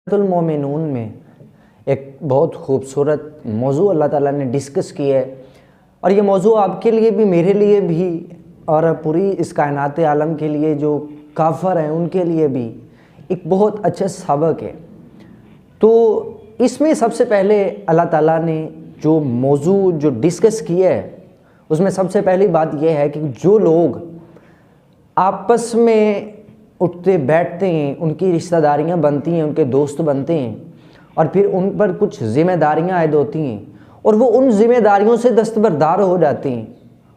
المومنون میں ایک بہت خوبصورت موضوع اللہ تعالیٰ نے ڈسکس کیا ہے، اور یہ موضوع آپ کے لیے بھی میرے لیے بھی اور پوری اس کائنات عالم کے لیے جو کافر ہیں ان کے لیے بھی ایک بہت اچھا سبق ہے۔ تو اس میں سب سے پہلے اللہ تعالیٰ نے جو موضوع جو ڈسکس کیا ہے اس میں سب سے پہلی بات یہ ہے کہ جو لوگ آپس میں اٹھتے بیٹھتے ہیں، ان کی رشتہ داریاں بنتی ہیں، ان کے دوست بنتے ہیں، اور پھر ان پر کچھ ذمہ داریاں عائد ہوتی ہیں اور وہ ان ذمہ داریوں سے دستبردار ہو جاتے ہیں،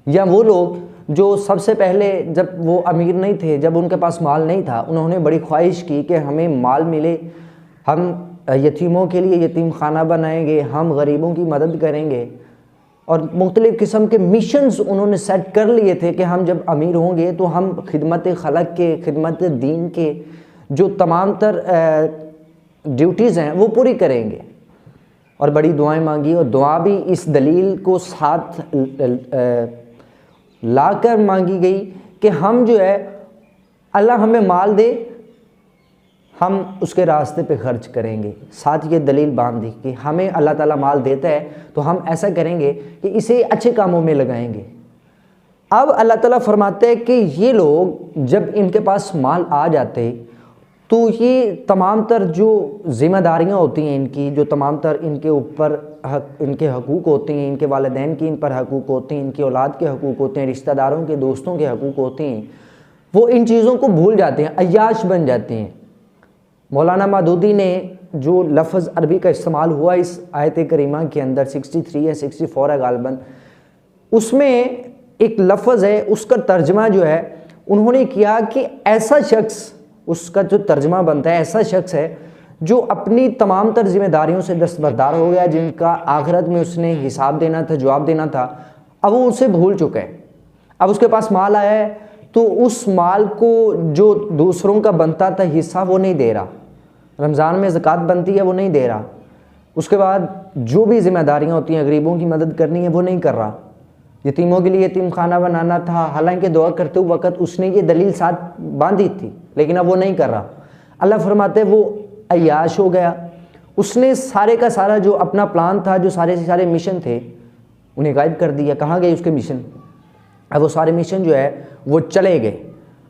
یا وہ لوگ جو سب سے پہلے جب وہ امیر نہیں تھے، جب ان کے پاس مال نہیں تھا، انہوں نے بڑی خواہش کی کہ ہمیں مال ملے، ہم یتیموں کے لیے یتیم خانہ بنائیں گے، ہم غریبوں کی مدد کریں گے، اور مختلف قسم کے مشنز انہوں نے سیٹ کر لیے تھے کہ ہم جب امیر ہوں گے تو ہم خدمت خلق کے، خدمت دین کے جو تمام تر ڈیوٹیز ہیں وہ پوری کریں گے، اور بڑی دعائیں مانگی، اور دعا بھی اس دلیل کو ساتھ لا کر مانگی گئی کہ ہم جو ہے اللہ ہمیں مال دے، ہم اس کے راستے پہ خرچ کریں گے۔ ساتھ یہ دلیل باندھ دی کہ ہمیں اللہ تعالیٰ مال دیتا ہے تو ہم ایسا کریں گے کہ اسے اچھے کاموں میں لگائیں گے۔ اب اللہ تعالیٰ فرماتے ہیں کہ یہ لوگ جب ان کے پاس مال آ جاتے تو یہ تمام تر جو ذمہ داریاں ہوتی ہیں ان کی، جو تمام تر ان کے اوپر ان کے حقوق ہوتے ہیں، ان کے والدین کی ان پر حقوق ہوتے ہیں، ان کی اولاد کے حقوق ہوتے ہیں، رشتہ داروں کے، دوستوں کے حقوق ہوتے ہیں، وہ ان چیزوں کو بھول جاتے ہیں، عیاش بن جاتے ہیں۔ مولانا مودودی نے جو لفظ عربی کا استعمال ہوا اس آیت کریمہ کے اندر 63 یا 64 ہے غالباً، اس میں ایک لفظ ہے، اس کا ترجمہ جو ہے انہوں نے کیا کہ ایسا شخص، اس کا جو ترجمہ بنتا ہے ایسا شخص ہے جو اپنی تمام تر ذمہ داریوں سے دستبردار ہو گیا، جن کا آخرت میں اس نے حساب دینا تھا، جواب دینا تھا، اب وہ اسے بھول چکا ہے۔ اب اس کے پاس مال آیا ہے تو اس مال کو جو دوسروں کا بنتا تھا حصہ وہ نہیں دے رہا، رمضان میں زکوٰۃ بنتی ہے وہ نہیں دے رہا، اس کے بعد جو بھی ذمہ داریاں ہوتی ہیں، غریبوں کی مدد کرنی ہے وہ نہیں کر رہا، یتیموں کے لیے یتیم خانہ بنانا تھا، حالانکہ دعا کرتے وقت اس نے یہ دلیل ساتھ باندھی تھی لیکن اب وہ نہیں کر رہا۔ اللہ فرماتے ہیں وہ عیاش ہو گیا، اس نے سارے کا سارا جو اپنا پلان تھا، جو سارے سے سارے مشن تھے انہیں غائب کر دیا۔ کہاں گئے اس کے مشن؟ اب وہ سارے مشن جو ہے وہ چلے گئے۔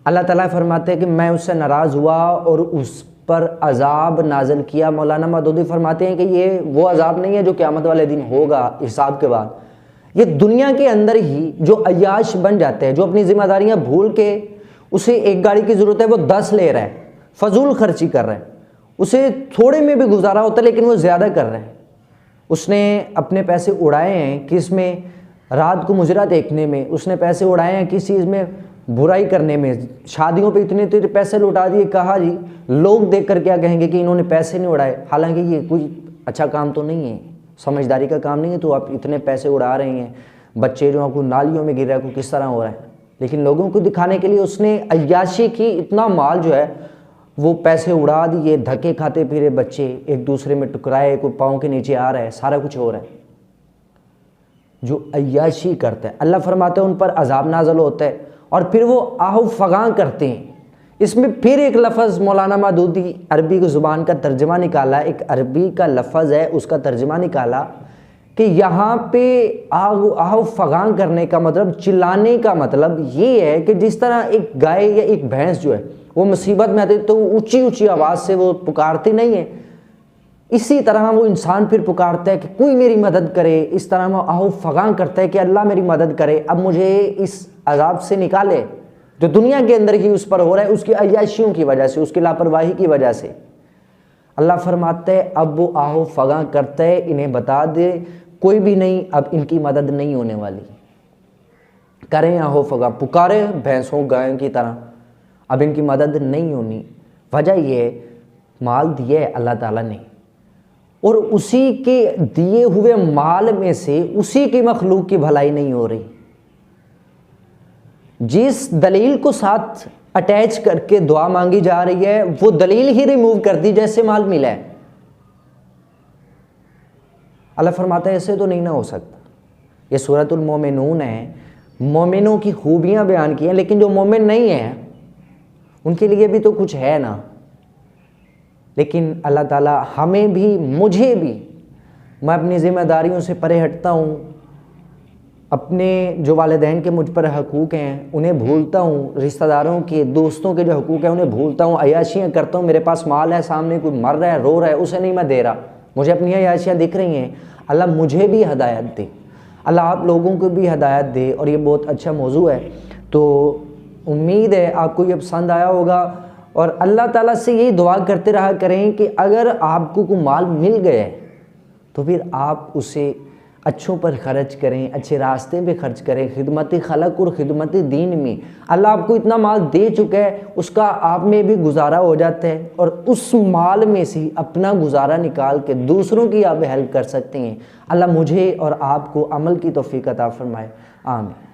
اللہ تعالیٰ فرماتے ہیں کہ میں اس سے ناراض ہوا اور اس پر عذاب نازل کیا۔ مولانا مودودی فرماتے ہیں کہ یہ وہ عذاب نہیں ہے جو قیامت والے دن ہوگا حساب کے بعد، یہ دنیا کے اندر ہی جو عیاش بن جاتے ہیں، جو اپنی ذمہ داریاں بھول کے، اسے ایک گاڑی کی ضرورت ہے وہ 10 لے رہا ہے، فضول خرچی کر رہا ہے، اسے تھوڑے میں بھی گزارا ہوتا ہے لیکن وہ زیادہ کر رہا ہے، اس نے اپنے پیسے اڑائے ہیں کس میں؟ رات کو مجرا دیکھنے میں، اس نے پیسے اڑائے ہیں کس چیز میں؟ برائی کرنے میں، شادیوں پہ اتنے پیسے لوٹا دیے، کہا جی لوگ دیکھ کر کیا کہیں گے کہ انہوں نے پیسے نہیں اڑائے، حالانکہ یہ کوئی اچھا کام تو نہیں ہے، سمجھداری کا کام نہیں ہے، تو آپ اتنے پیسے اڑا رہے ہیں، بچے جو ہیں کوئی نالیوں میں گر رہا ہے، کوئی کس طرح ہو رہا ہے، لیکن لوگوں کو دکھانے کے لیے اس نے عیاشی کی، اتنا مال جو ہے وہ پیسے اڑا دیے، دھکے کھاتے پھرے بچے، ایک دوسرے میں ٹکرائے، کوئی پاؤں کے نیچے آ رہا ہے، سارا کچھ ہو رہا ہے، جو عیاشی کرتا ہے اللہ فرماتے ہیں ان پر عذاب نازل ہوتا ہے اور پھر وہ آہو فغاں کرتے ہیں۔ اس میں پھر ایک لفظ مولانا مودودی عربی کی زبان کا ترجمہ نکالا، ایک عربی کا لفظ ہے اس کا ترجمہ نکالا کہ یہاں پہ آہو فغاں کرنے کا مطلب، چلانے کا مطلب یہ ہے کہ جس طرح ایک گائے یا ایک بھینس جو ہے وہ مصیبت میں آتی تو اونچی اونچی آواز سے وہ پکارتی نہیں ہے، اسی طرح وہ انسان پھر پکارتا ہے کہ کوئی میری مدد کرے، اس طرح وہ آہو فغاں کرتا ہے کہ اللہ میری مدد کرے، اب مجھے اس عذاب سے نکالے جو دنیا کے اندر ہی اس پر ہو رہا ہے، اس کی عیاشیوں کی وجہ سے، اس کی لاپرواہی کی وجہ سے۔ اللہ فرماتے ہیں اب وہ آہو فغاں کرتا ہے، انہیں بتا دے کوئی بھی نہیں، اب ان کی مدد نہیں ہونے والی، کریں آہو فغاں، پکارے بھینسوں گائوں کی طرح، اب ان کی مدد نہیں ہونی۔ وجہ یہ ہے مال دیے ہے اللہ تعالیٰ نے، اور اسی کے دیے ہوئے مال میں سے اسی کی مخلوق کی بھلائی نہیں ہو رہی، جس دلیل کو ساتھ اٹیچ کر کے دعا مانگی جا رہی ہے وہ دلیل ہی ریموو کر دی جیسے مال ملا ہے۔ اللہ فرماتا ہے ایسے تو نہیں نہ ہو سکتا۔ یہ سورۃ المومنون ہے، مومنوں کی خوبیاں بیان کی ہیں، لیکن جو مومن نہیں ہیں ان کے لیے بھی تو کچھ ہے نا۔ لیکن اللہ تعالیٰ ہمیں بھی مجھے بھی، میں اپنی ذمہ داریوں سے پرے ہٹتا ہوں، اپنے جو والدین کے مجھ پر حقوق ہیں انہیں بھولتا ہوں، رشتہ داروں کے، دوستوں کے جو حقوق ہیں انہیں بھولتا ہوں، عیاشیاں کرتا ہوں، میرے پاس مال ہے، سامنے کوئی مر رہا ہے رو رہا ہے اسے نہیں میں دے رہا، مجھے اپنی عیاشیاں دکھ رہی ہیں۔ اللہ مجھے بھی ہدایت دے، اللہ آپ لوگوں کو بھی ہدایت دے۔ اور یہ بہت اچھا موضوع ہے، تو امید ہے آپ کو یہ پسند آیا ہوگا، اور اللہ تعالیٰ سے یہی دعا کرتے رہا کریں کہ اگر آپ کو کوئی مال مل گیا ہے تو پھر آپ اسے اچھوں پر خرچ کریں، اچھے راستے پہ خرچ کریں، خدمت خلق اور خدمت دین میں۔ اللہ آپ کو اتنا مال دے چکا ہے، اس کا آپ میں بھی گزارا ہو جاتا ہے، اور اس مال میں سے اپنا گزارا نکال کے دوسروں کی آپ ہیلپ کر سکتے ہیں۔ اللہ مجھے اور آپ کو عمل کی توفیق عطا فرمائے، آمین۔